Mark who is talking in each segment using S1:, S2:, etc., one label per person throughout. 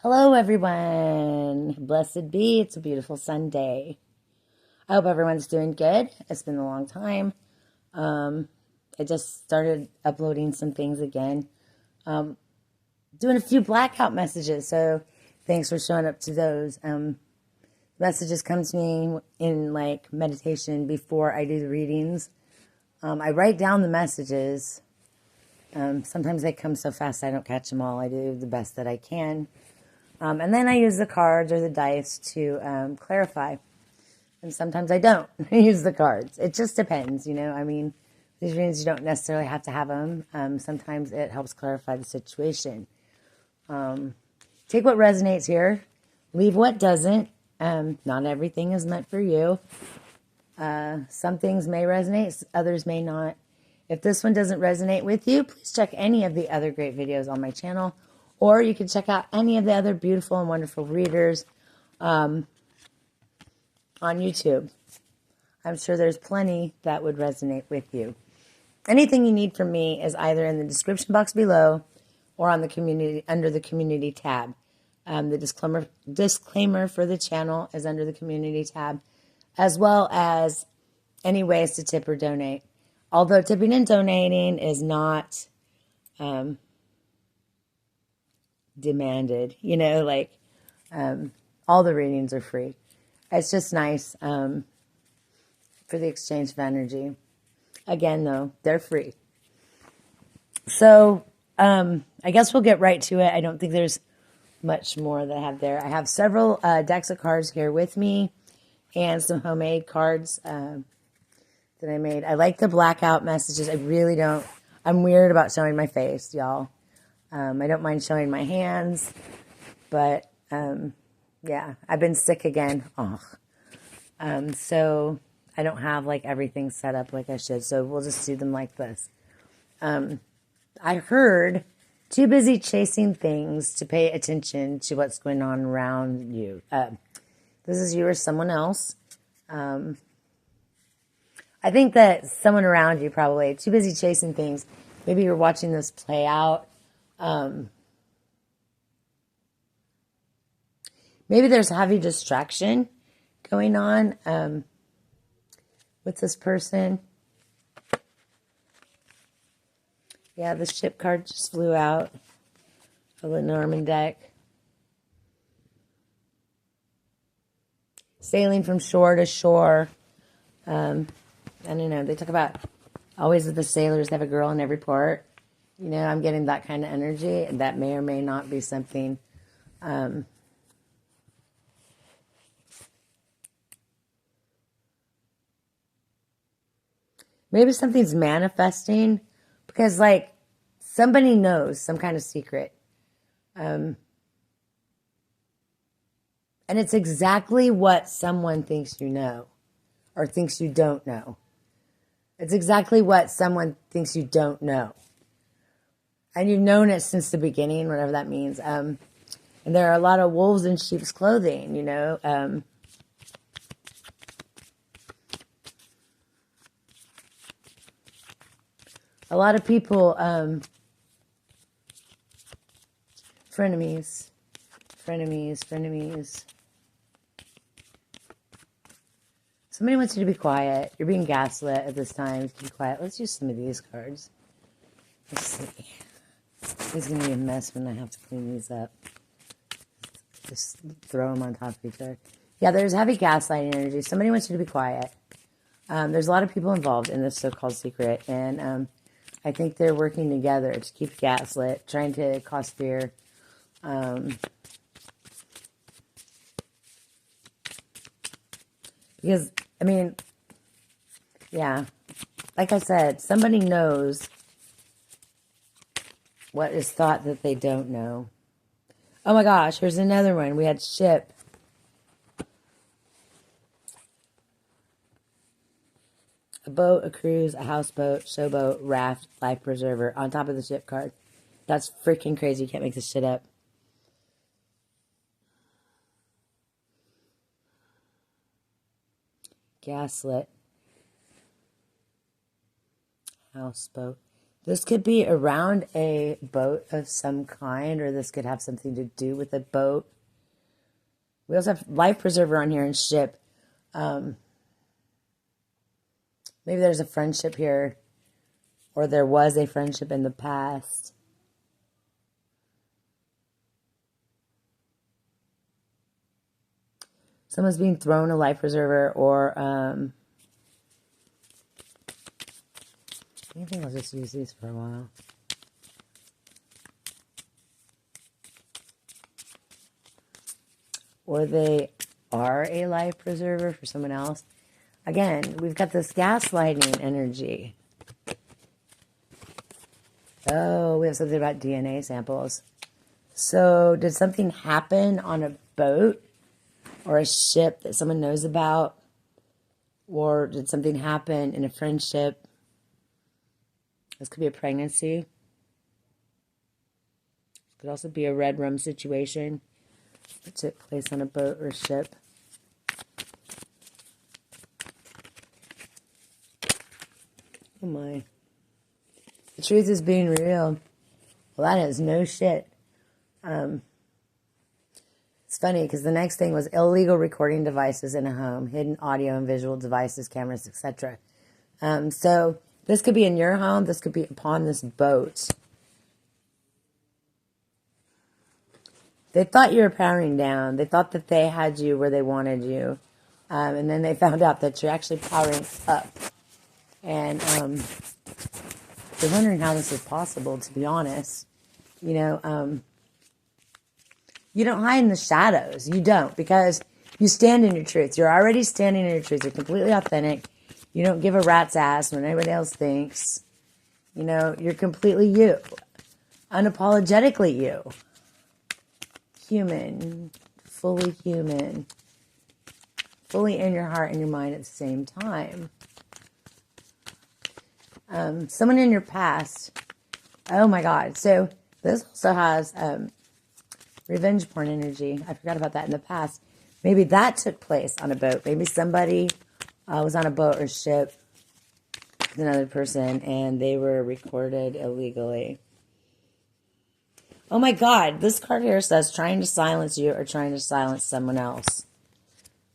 S1: Hello, everyone. Blessed be. It's a beautiful Sunday. I hope everyone's doing good. It's been a long time. I just started uploading some things again, doing a few blackout messages. So thanks for showing up to those. Messages come to me in like meditation before I do the readings. I write down the messages. Sometimes they come so fast I don't catch them all. I do the best that I can. And then I use the cards or the dice to clarify. And sometimes I don't use the cards. It just depends, I mean, these readings, you don't necessarily have to have them. Sometimes it helps clarify the situation. Take what resonates here. Leave what doesn't. Not everything is meant for you. Some things may resonate, others may not. If this one doesn't resonate with you, please check any of the other great videos on my channel. Or you can check out any of the other beautiful and wonderful readers on YouTube. I'm sure there's plenty that would resonate with you. Anything you need from me is either in the description box below or on the community under the community tab. The disclaimer for the channel is under the community tab, as well as any ways to tip or donate. Although tipping and donating is not demanded, all the readings are free. It's just nice for the exchange of energy. Again, though, they're free. So I guess we'll get right to it. I don't think there's much more that I have there. I have several decks of cards here with me and some homemade cards that I made. I like the blackout messages. I really don't. I'm weird about showing my face, y'all. I don't mind showing my hands, but yeah, I've been sick again. So I don't have like everything set up like I should. So we'll just do them like this. I heard too busy chasing things to pay attention to what's going on around you. This is you or someone else. I think that someone around you probably too busy chasing things. Maybe you're watching this play out. Maybe there's heavy distraction going on with this person. Yeah, the ship card just flew out of the Norman deck. Sailing from shore to shore. I don't know. They talk about always with the sailors, they have a girl in every port. I'm getting that kind of energy, and that may or may not be something. Maybe something's manifesting because, like, somebody knows some kind of secret. And it's exactly what someone thinks you know or thinks you don't know. It's exactly what someone thinks you don't know. And you've known it since the beginning, whatever that means. And there are a lot of wolves in sheep's clothing, a lot of people, frenemies. Somebody wants you to be quiet. You're being gaslit at this time. Be quiet. Let's use some of these cards. Let's see. This is going to be a mess when I have to clean these up. Just throw them on top of each other. Yeah, there's heavy gaslighting energy. Somebody wants you to be quiet. There's a lot of people involved in this so-called secret, and I think they're working together to keep gaslit, trying to cause fear. Because, I mean, yeah, like I said, somebody knows what is thought that they don't know. Oh my gosh, here's another one. We had ship. A boat, a cruise, a houseboat, showboat, raft, life preserver on top of the ship card. That's freaking crazy. You can't make this shit up. Gaslit. Houseboat. This could be around a boat of some kind, or this could have something to do with a boat. We also have life preserver on here and ship. Maybe there's a friendship here, or there was a friendship in the past. Someone's being thrown a life preserver, or I think I'll just use these for a while. Or they are a life preserver for someone else. Again, we've got this gaslighting energy. Oh, we have something about DNA samples. So did something happen on a boat or a ship that someone knows about? Or did something happen in a friendship? This could be a pregnancy. It could also be a red rum situation that took place on a boat or ship. Oh my. The truth is being real. Well, that is no shit. It's funny because the next thing was illegal recording devices in a home, hidden audio and visual devices, cameras, etc. So this could be in your home. This could be upon this boat. They thought you were powering down. They thought that they had you where they wanted you. And then they found out that you're actually powering up. And they're wondering how this is possible, to be honest. You know, you don't hide in the shadows. You don't, because you stand in your truth. You're already standing in your truth. You're completely authentic. You don't give a rat's ass when anybody else thinks. You know, you're completely you. Unapologetically you. Human. Fully human. Fully in your heart and your mind at the same time. Someone in your past. Oh my God. So this also has revenge porn energy. I forgot about that in the past. Maybe that took place on a boat. Maybe somebody was on a boat or ship with another person and they were recorded illegally. Oh my God. This card here says trying to silence you or trying to silence someone else.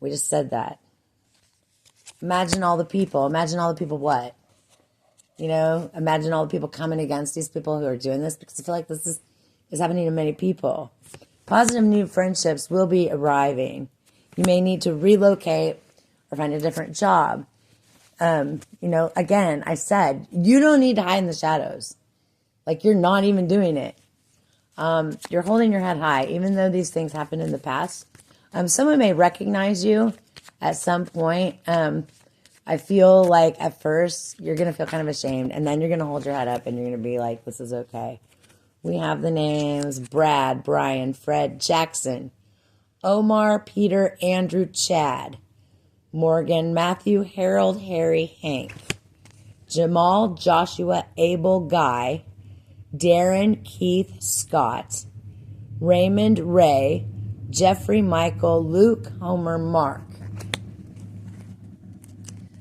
S1: We just said that. Imagine all the people. Imagine all the people what? You know, imagine all the people coming against these people who are doing this, because I feel like this is happening to many people. Positive new friendships will be arriving. You may need to relocate or find a different job. You know, again, I said, you don't need to hide in the shadows. Like, you're not even doing it. You're holding your head high, even though these things happened in the past. Someone may recognize you at some point. I feel like at first you're going to feel kind of ashamed, and then you're going to hold your head up and you're going to be like, this is okay. We have the names Brad, Brian, Fred, Jackson, Omar, Peter, Andrew, Chad, Morgan, Matthew, Harold, Harry, Hank, Jamal, Joshua, Abel, Guy, Darren, Keith, Scott, Raymond, Ray, Jeffrey, Michael, Luke, Homer, Mark.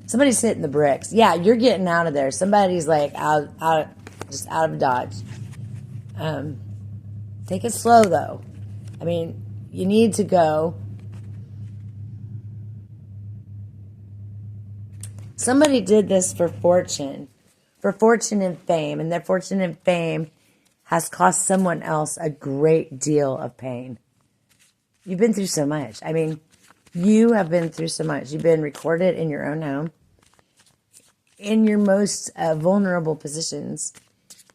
S1: Somebody's hitting the bricks. Yeah, you're getting out of there. Somebody's like just out of Dodge. Take it slow, though. I mean, you need to go. Somebody did this for fortune and fame, and their fortune and fame has cost someone else a great deal of pain. You've been through so much. I mean, you have been through so much. You've been recorded in your own home, in your most vulnerable positions,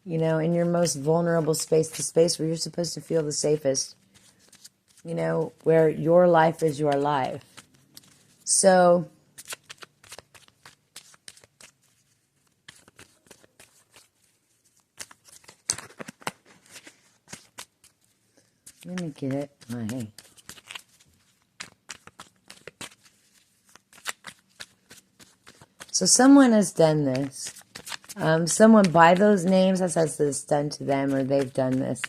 S1: you know, in your most vulnerable space, the space where you're supposed to feel the safest, you know, where your life is your life. So let me get it. My So someone has done this. Someone by those names has had this done to them, or they've done this.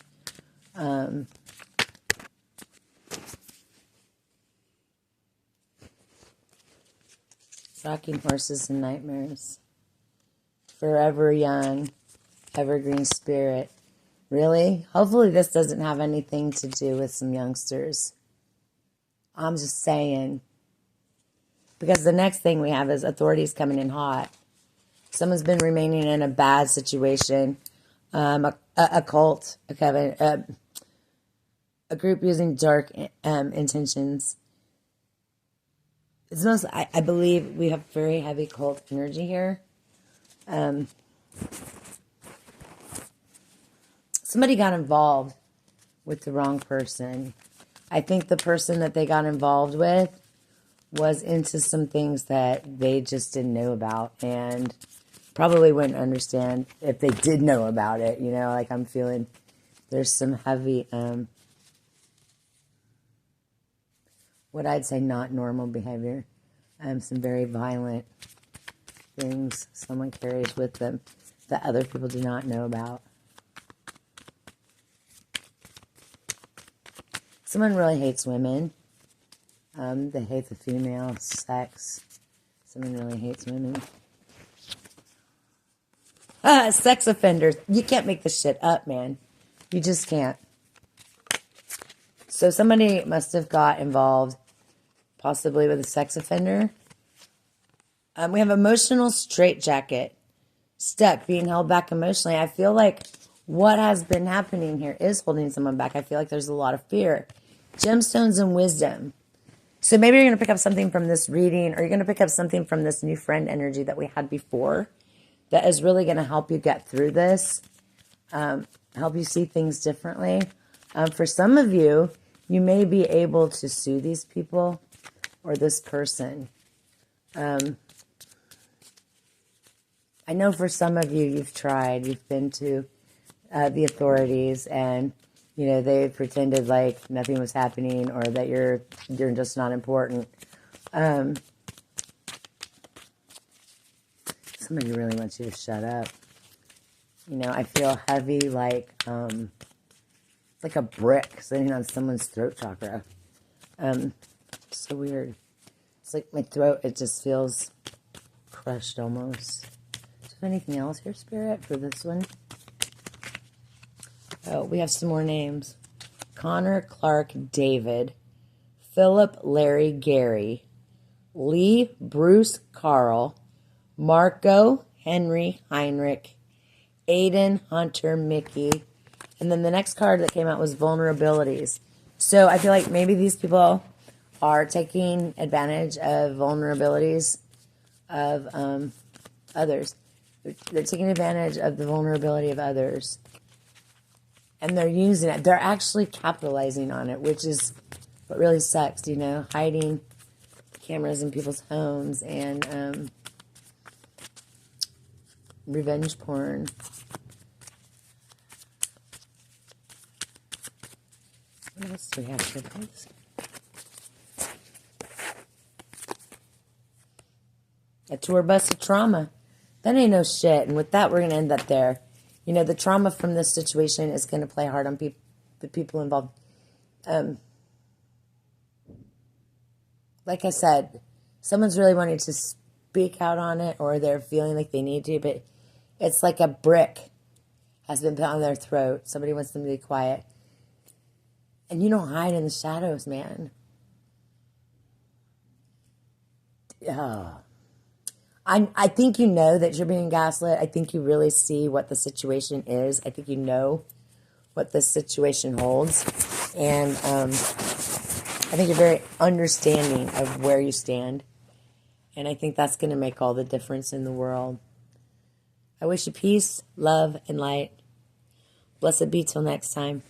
S1: Rocking horses and nightmares. Forever young. Evergreen spirit. Really? Hopefully this doesn't have anything to do with some youngsters. I'm just saying. Because the next thing we have is authorities coming in hot. Someone's been remaining in a bad situation. A cult, a coven, a group using dark intentions. It's most, I believe we have very heavy cult energy here. Somebody got involved with the wrong person. I think the person that they got involved with was into some things that they just didn't know about and probably wouldn't understand if they did know about it. You know, like I'm feeling there's some heavy, what I'd say not normal behavior. Some very violent things someone carries with them that other people do not know about. Someone really hates women. They hate the female sex. Someone really hates women. Sex offenders. You can't make this shit up, man. You just can't. So somebody must have got involved, possibly with a sex offender. We have emotional straitjacket. Stuck, being held back emotionally. I feel like what has been happening here is holding someone back. I feel like there's a lot of fear. Gemstones and wisdom. So maybe you're going to pick up something from this reading, or you're going to pick up something from this new friend energy that we had before that is really going to help you get through this, help you see things differently. For some of you, you may be able to sue these people or this person. I know for some of you, you've tried. You've been to the authorities, and you know they pretended like nothing was happening, or that you're just not important. Somebody really wants you to shut up. You know, I feel heavy, like a brick sitting on someone's throat chakra. So weird. It's like my throat, it just feels crushed almost. Do you have anything else here, Spirit, for this one? Oh, we have some more names. Connor, Clark, David, Philip, Larry, Gary, Lee, Bruce, Carl, Marco, Henry, Heinrich, Aiden, Hunter, Mickey. And then the next card that came out was vulnerabilities. So I feel like maybe these people are taking advantage of vulnerabilities of others. They're taking advantage of the vulnerability of others. And they're using it. They're actually capitalizing on it, which is what really sucks, you know, hiding cameras in people's homes and revenge porn. What else do we have for this? A tour bus of trauma. That ain't no shit. And with that, we're going to end up there. You know, the trauma from this situation is going to play hard on the people involved. Like I said, someone's really wanting to speak out on it, or they're feeling like they need to, but it's like a brick has been put on their throat. Somebody wants them to be quiet. And you don't hide in the shadows, man. I think you know that you're being gaslit. I think you really see what the situation is. I think you know what this situation holds. And I think you're very understanding of where you stand. And I think that's going to make all the difference in the world. I wish you peace, love, and light. Blessed be till next time.